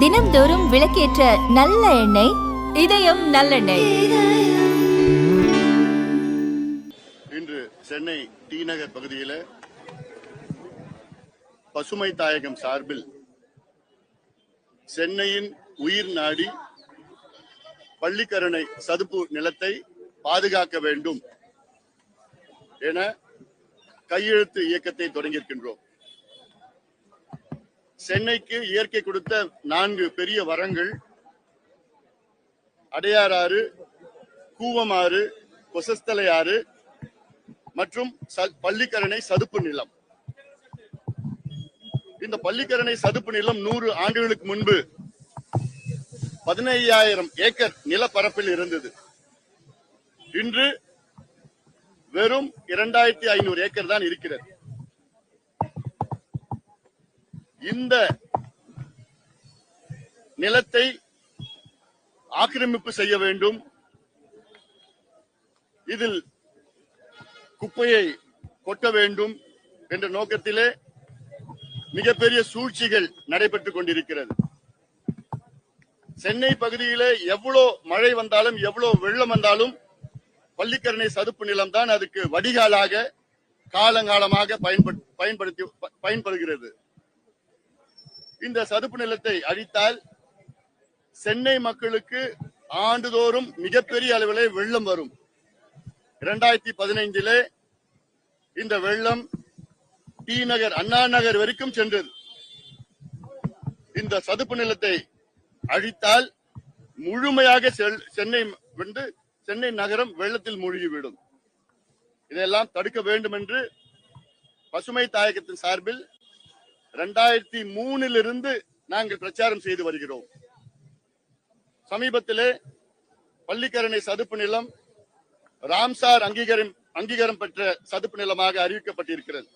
தினம்தோறும் விளக்கேற்ற நல்ல எண்ணெய் இதயம் நல்லெண்ணெய். இன்று சென்னை டி நகர் பகுதியில் பசுமை தாயகம் சார்பில் சென்னையின் உயிர் நாடி பள்ளிக்கரணை சதுப்பு நிலத்தை பாதுகாக்க வேண்டும் என கையெழுத்து இயக்கத்தை தொடங்கியிருக்கின்றோம். சென்னைக்கு இயற்கை கொடுத்த 4 பெரிய வரங்கள் அடையாறு, கூவமாறு, கொசஸ்தலை ஆறு மற்றும் பள்ளிக்கரணை சதுப்பு நிலம். இந்த பள்ளிக்கரணை சதுப்பு நிலம் 100 ஆண்டுகளுக்கு முன்பு 15,000 ஏக்கர் நிலப்பரப்பில் இருந்தது. இன்று வெறும் 2,500 ஏக்கர் தான் இருக்கிறது. இந்த நிலத்தை ஆக்கிரமிப்பு செய்ய வேண்டும், இதில் குப்பையை கொட்ட வேண்டும் என்ற நோக்கத்திலே மிகப்பெரிய சூழ்ச்சிகள் நடைபெற்றுக் கொண்டிருக்கிறது. சென்னை பகுதியிலே எவ்வளவு மழை வந்தாலும் எவ்வளவு வெள்ளம் வந்தாலும் பள்ளிக்கரணை சதுப்பு நிலம் தான் அதுக்கு வடிகாலாக காலங்காலமாக பயன்படுகிறது. இந்த சதுப்பு நிலத்தை அழித்தால் சென்னை மக்களுக்கு ஆண்டுதோறும் மிகப்பெரிய அளவிலே வெள்ளம் வரும். 2015 இந்த வெள்ளம் டி நகர், அண்ணா நகர் வரைக்கும் சென்றது. இந்த சதுப்பு நிலத்தை அழித்தால் முழுமையாக சென்னை நகரம் வெள்ளத்தில் மூழ்கிவிடும். இதெல்லாம் தடுக்க வேண்டும் என்று பசுமை தாயகத்தின் சார்பில் 2003 நாங்கள் பிரச்சாரம் செய்து வருகிறோம். சமீபத்திலே பள்ளிக்கரணை சதுப்பு நிலம் ராம்சார் அங்கீகாரம் பெற்ற சதுப்பு நிலமாக அறிவிக்கப்பட்டிருக்கிறது.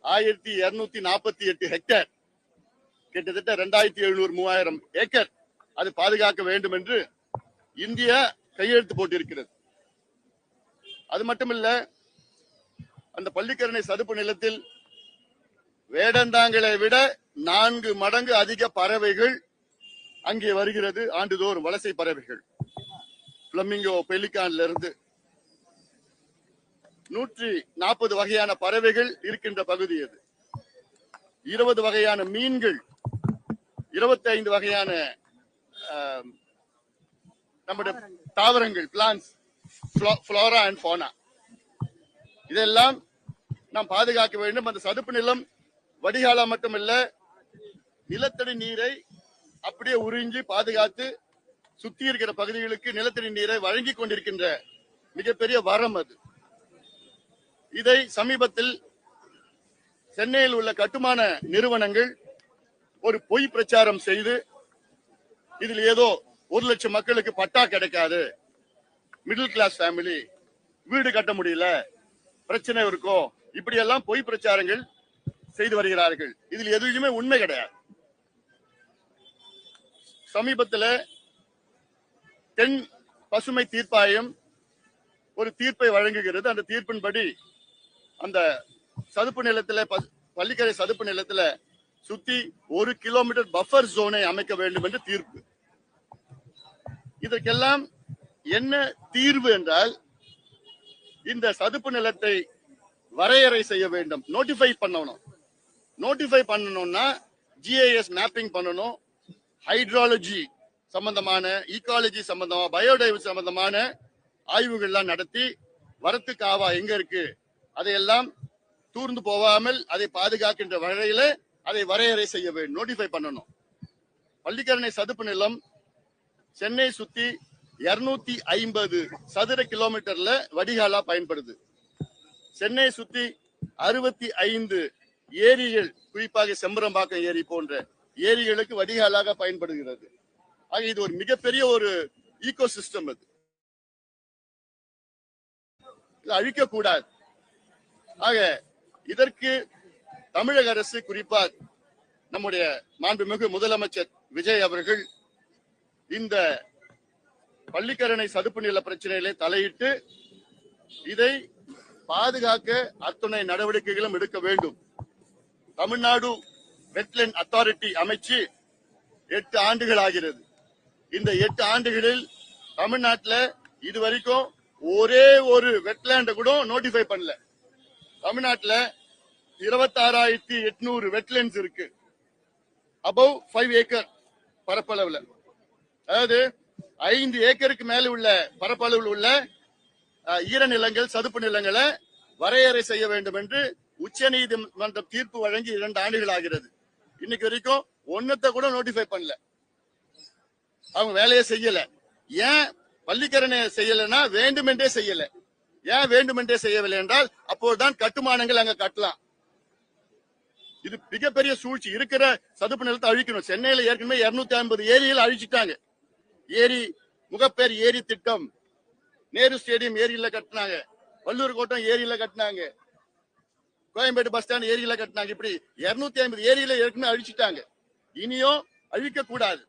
1248 ஹெக்டேர், கிட்டத்தட்ட 2,700-3,000 ஏக்கர் அது பாதுகாக்க வேண்டும் என்று இந்தியா கையெழுத்து போட்டிருக்கிறது. அது மட்டுமல்ல, அந்த பள்ளிக்கரணை சதுப்பு நிலத்தில் வேடந்தாங்களை விட 4 மடங்கு அதிக பறவைகள் அங்கே வருகிறது. ஆண்டுதோறும் வலசை பறவைகள், பிளமிங்கோ, பெலிகான்ல இருந்து 140 வகையான பறவைகள் இருக்கின்ற பகுதி அது. 20 வகையான மீன்கள், 25 வகையான நம்முடைய தாவரங்கள், பிளான்ஸ், ஃப்ளோரா அண்ட் ஃபோனா, இதெல்லாம் நாம் பாதுகாக்க வேண்டும். அந்த சதுப்பு நிலம் வடிகாலா மட்டுமல்ல, நிலத்தடி நீரை அப்படியே உறிஞ்சி பாதுகாத்து சுத்தி இருக்கிற பகுதிகளுக்கு நிலத்தடி நீரை வழங்கி கொண்டிருக்கின்ற மிகப்பெரிய வரம் அது. இதை சமீபத்தில் சென்னையில் உள்ள கட்டுமான நிறுவனங்கள் ஒரு பொய் பிரச்சாரம் செய்து, இதில் ஏதோ 1 லட்சம் மக்களுக்கு பட்டா கிடைக்காது, மிடில் கிளாஸ் ஃபேமிலி, வீடு கட்ட முடியல, பிரச்சனை இருக்கும், இப்படி எல்லாம் பொய் பிரச்சாரங்கள் செய்து வருகிறார்கள். இதில் எதுவுமே உண்மை கிடையாது. சமீபத்தில் தென் பசுமை தீர்ப்பாயம் ஒரு தீர்ப்பை வழங்குகிறது. அந்த தீர்ப்பின்படி அந்த சதுப்பு நிலத்தில், பள்ளிக்கரை சதுப்பு நிலத்தில் சுத்தி 1 கிலோமீட்டர் பஃபர் ஜோனை அமைக்க வேண்டும் என்று தீர்ப்பு. இதற்கெல்லாம் என்ன தீர்வு என்றால், இந்த சதுப்பு நிலத்தை வரையறை செய்ய வேண்டும், நோட்டிஃபை பண்ணணும். நோட்டிஃபை பண்ணணும்னா GIS மேப்பிங் பண்ணணும், ஹைட்ராலஜி சம்பந்தமான, ஈகாலஜி சம்பந்தமா, பயோடைவர்சிட்டி சம்பந்தமான ஆய்வுகள்லாம் நடத்தி, வரத்து காவா எங்க இருக்கு அதையெல்லாம் தூர்ந்து போகாமல் அதை பாதுகாக்கின்ற வகையில அதை வரையறை செய்ய வேண்டும், நோட்டிஃபை பண்ணணும். பள்ளிக்கரணை சதுப்பு நிலம் சென்னை சுத்தி 250 சதுர கிலோமீட்டர்ல வடிகாலா பயன்படுது. சென்னை சுத்தி 65 ஏரிகள், குறிப்பாக செம்பரம்பாக்கம் ஏரி போன்ற ஏரிகளுக்கு வடிகாலாக பயன்படுகிறது. ஆக இது ஒரு மிகப்பெரிய ஒரு ஈகோ சிஸ்டம். அது அழிக்க கூடாது. ஆக இதற்கு தமிழக அரசு, குறிப்பாக நம்முடைய மாண்புமிகு முதலமைச்சர் விஜய் அவர்கள் இந்த பள்ளிக்கரணை சதுப்பு நில பிரச்சனையிலே தலையிட்டு இதை பாதுகாக்க அத்துணை நடவடிக்கைகளும் எடுக்க வேண்டும். தமிழ்நாடு வெட்லேண்ட் அத்தாரிட்டி அமைச்சு 8 ஆண்டுகள் ஆகிறது. இந்த 8 ஆண்டுகளில் தமிழ்நாட்டுல இதுவரைக்கும் ஒரே ஒரு வெட்லேண்ட கூட நோட்டிஃபை பண்ணல. தமிழ்நாட்டுல 26,800 வெட்லேண்ட்ஸ் இருக்கு. அபவ் 5 ஏக்கர் பரப்பளவுல, அதாவது 5 ஏக்கருக்கு மேல உள்ள பரப்பளவில் உள்ள ஈரநிலங்கள், சதுப்பு நிலங்களை வரையறை செய்ய வேண்டும் என்று உச்ச நீதிமன்றம் தீர்ப்பு வழங்கி 2 ஆண்டுகள் ஆகிறது. இன்னைக்கு வரைக்கும் ஒன்னத்தை கூட நோட்டிஃபை பண்ணல. அவங்க வேலையை செய்யல. ஏன் பள்ளிக்கரணை செய்யலன்னா வேண்டுமென்றே செய்யல. ஏன் வேண்டுமென்றே செய்யவில்லை என்றால் அப்போதுதான் கட்டுமானங்கள் அங்க கட்டலாம். இது மிகப்பெரிய சூழ்ச்சி. இருக்கிற சதுப்பு நிலத்தை அழிக்கணும். சென்னையில ஏற்கனவே 250 ஏரியில் அழிச்சிட்டாங்க. ஏரி, முகப்பேர் ஏரி திட்டம், நேரு ஸ்டேடியம் ஏரியில கட்டினாங்க, வள்ளூர் கோட்டம் ஏரியில கட்டினாங்க, கோயம்பேடு பஸ் ஸ்டாண்ட் ஏரியில கட்டினாங்க. இப்படி 250 ஏரியில ஏற்கனவே அழிச்சிட்டாங்க. இனியும் அழிக்க கூடாது.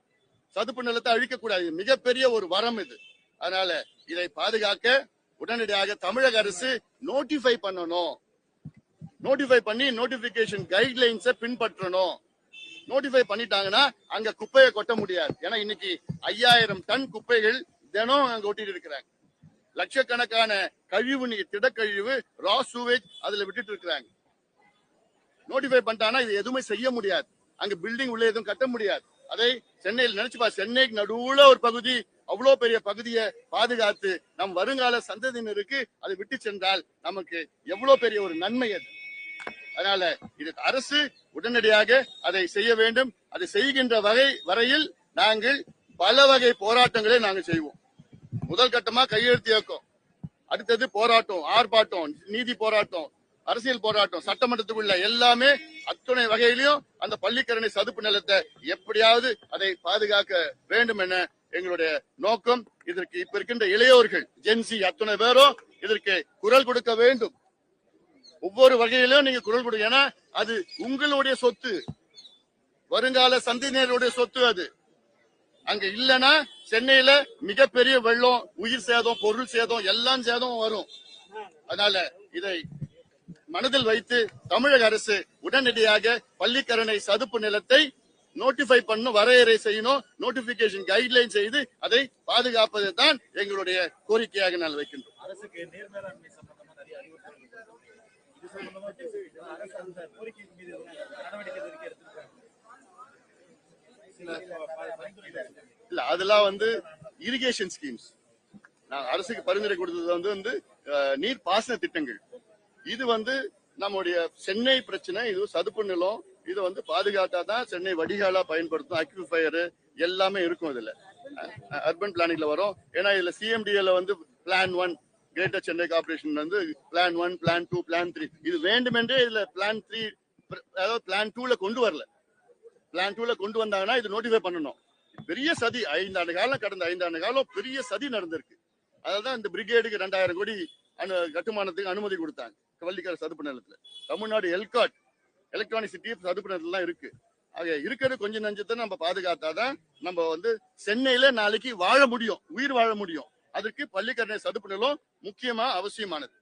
சதுப்பு நிலத்தை அழிக்க கூடாது. மிகப்பெரிய ஒரு வரம் இது. அதனால இதை பாதுகாக்க உடனடியாக தமிழக அரசு நோட்டிஃபை பண்ணணும். நோட்டிஃபை பண்ணி நோட்டிபிகேஷன் கைட்லைன்ஸை பின்பற்றணும். நோட்டிஃபை பண்ணிட்டாங்கன்னா அங்க குப்பையை கொட்ட முடியாது. ஏன்னா இன்னைக்கு 5000 டன் குப்பைகள் தினம் அங்க ஒட்டிட்டு இருக்கிறாங்க. லட்சக்கணக்கான கழிவு நீர், திடக்கழிவு, ரா சூவேஜ் அதுல விட்டுட்டு இருக்கிறாங்க. நோட்டிஃபை பண்ணிட்டாங்கன்னா இது எதுவுமே செய்ய முடியாது. அங்க பில்டிங் உள்ள எதுவும் கட்ட முடியாது. அதை சென்னையில் நினைச்சுப்பா, சென்னைக்கு நடுவுல ஒரு பகுதி, அவ்வளவு பெரிய பகுதியை பாதுகாத்து நம் வருங்கால சந்ததியினருக்கு அதை விட்டு சென்றால் நமக்கு எவ்வளவு பெரிய ஒரு நன்மை அது. அதனால இது அரசு உடனடியாக அதை செய்ய வேண்டும். அதை செய்கின்ற வரையில் நாங்கள் பல வகை போராட்டங்களை நாங்கள் செய்வோம். முதல் கட்டமா கையெழுத்து இயக்கம், அடுத்தது போராட்டம், ஆர்ப்பாட்டம், நீதி போராட்டம், அரசியல் போராட்டம், சட்டமன்றத்துக்குள்ள எல்லாமே அத்துணை வகையிலையும் அந்த பள்ளிக்கரணை சதுப்பு நிலத்தை எப்படியாவது அதை பாதுகாக்க வேண்டும் என எங்களுடைய நோக்கம். இதற்கு இப்ப இருக்கின்ற இளையோர்கள், ஜென்சி அத்துணை பேரும் இதற்கு குரல் கொடுக்க வேண்டும். ஒவ்வொரு வகையிலும் நீங்க குரல் கொடுங்க. ஏன்னா அது உங்களுடைய சொத்து, வருங்கால சந்ததியினருடைய சொத்து. அது அங்க இல்லைன்னா சென்னையில மிகப்பெரிய வெள்ளம், உயிர் சேதம், பொருள் சேதம், எல்லாம் சேதம் வரும். அதனால இதை மனதில் வைத்து தமிழக அரசு உடனடியாக பள்ளிக்கரணை சதுப்பு நிலத்தை நோட்டிஃபை பண்ணணும், வரையறை செய்யணும், நோட்டிபிகேஷன் கைட்லைன் செய்து அதை பாதுகாப்பது தான் எங்களுடைய கோரிக்கையாக நான் வைக்கின்றோம். இல்ல, அதெல்லாம் இரிகேஷன் ஸ்கீம்ஸ். நான் அரசுக்கு பரிந்துரை கொடுத்தது வந்து நீர் பாசன திட்டங்கள். இது நம்முடைய சென்னை பிரச்சனை. இது சதுப்பு நிலம். இது பாதுகாத்தாதான் சென்னை வடிகாலா பயன்படுத்தும். அக்விஃபயர் எல்லாமே இருக்கும். இதுல அர்பன் பிளானிங்ல வரும். ஏன்னா இதுல சிஎம்டிஏல plan 1 greater Chennai corporation plan 1, plan 2, plan 3 இது வேண்டுமென்றே இதுல பிளான் 3, அதாவது பிளான் 2ல கொண்டு வரல. பிளான் 2ல கொண்டு வந்தாங்கன்னா இது நோட்டிஃபை பண்ணணும். பெரிய சதி. 5 ஆண்டு காலம், கடந்த 5 ஆண்டு காலம் பெரிய சதி நடந்திருக்கு. அதான் இந்த பிரிகேடுக்கு 2000 கோடி கட்டுமானத்துக்கு அனுமதி கொடுத்தாங்க பள்ளிக்கரணை சதுப்பு நிலத்துல. தமிழ்நாடு எல்காட், எலக்ட்ரானிக் சிட்டி சதுப்பு நிலத்துல இருக்கு. ஆக இருக்கிறது கொஞ்சம் நஞ்சத்தை நம்ம பாதுகாத்தாதான் நம்ம சென்னையில நாளைக்கு வாழ முடியும், உயிர் வாழ முடியும். அதற்கு பள்ளிக்கரணை சதுப்பு நிலம் முக்கியமா அவசியமானது.